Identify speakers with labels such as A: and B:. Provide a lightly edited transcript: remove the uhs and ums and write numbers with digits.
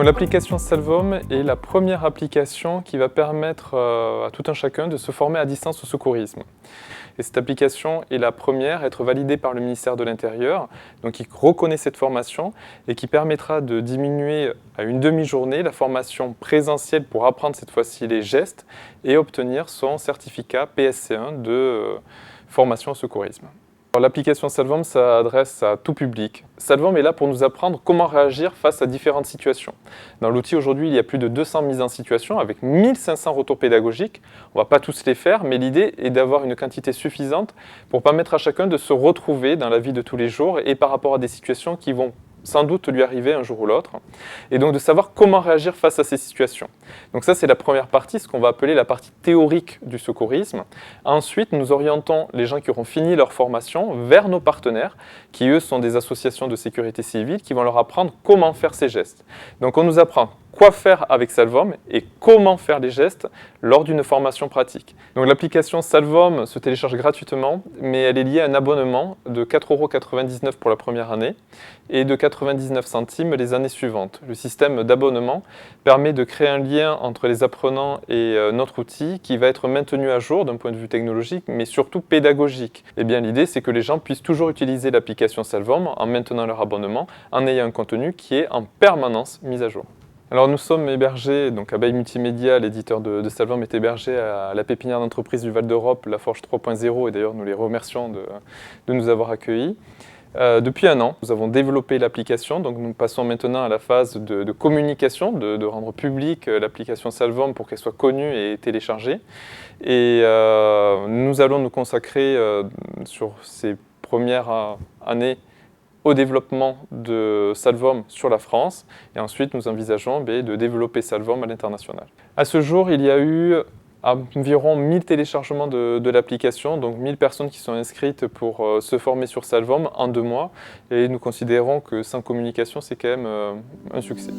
A: L'application Salvom est la première application qui va permettre à tout un chacun de se former à distance au secourisme. Et cette application est la première à être validée par le ministère de l'Intérieur, donc qui reconnaît cette formation et qui permettra de diminuer à une demi-journée la formation présentielle pour apprendre cette fois-ci les gestes et obtenir son certificat PSC1 de formation au secourisme. L'application Salvom s'adresse à tout public. Salvom est là pour nous apprendre comment réagir face à différentes situations. Dans l'outil aujourd'hui, il y a plus de 200 mises en situation avec 1500 retours pédagogiques. On ne va pas tous les faire, mais l'idée est d'avoir une quantité suffisante pour permettre à chacun de se retrouver dans la vie de tous les jours et par rapport à des situations qui vont sans doute lui arriver un jour ou l'autre, et donc de savoir comment réagir face à ces situations. Donc ça, c'est la première partie, ce qu'on va appeler la partie théorique du secourisme. Ensuite, nous orientons les gens qui auront fini leur formation vers nos partenaires, qui eux sont des associations de sécurité civile, qui vont leur apprendre comment faire ces gestes. Donc on nous apprend quoi faire avec Salvom et comment faire les gestes lors d'une formation pratique. Donc l'application Salvom se télécharge gratuitement, mais elle est liée à un abonnement de 4,99 € pour la première année et de 99 centimes les années suivantes. Le système d'abonnement permet de créer un lien entre les apprenants et notre outil qui va être maintenu à jour d'un point de vue technologique, mais surtout pédagogique. Et bien l'idée, c'est que les gens puissent toujours utiliser l'application Salvom en maintenant leur abonnement, en ayant un contenu qui est en permanence mis à jour. Alors nous sommes hébergés, donc Abeille Multimédia, l'éditeur de Salvom, est hébergé à la pépinière d'entreprise du Val d'Europe, la Forge 3.0, et d'ailleurs nous les remercions de nous avoir accueillis. Depuis un an, nous avons développé l'application, donc nous passons maintenant à la phase de communication, de rendre publique l'application Salvom pour qu'elle soit connue et téléchargée. Et nous allons nous consacrer sur ces premières années au développement de Salvom sur la France, et ensuite nous envisageons de développer Salvom à l'international. À ce jour, il y a eu environ 1000 téléchargements de l'application, donc 1000 personnes qui sont inscrites pour se former sur Salvom en 2 mois, et nous considérons que sans communication, c'est quand même un succès.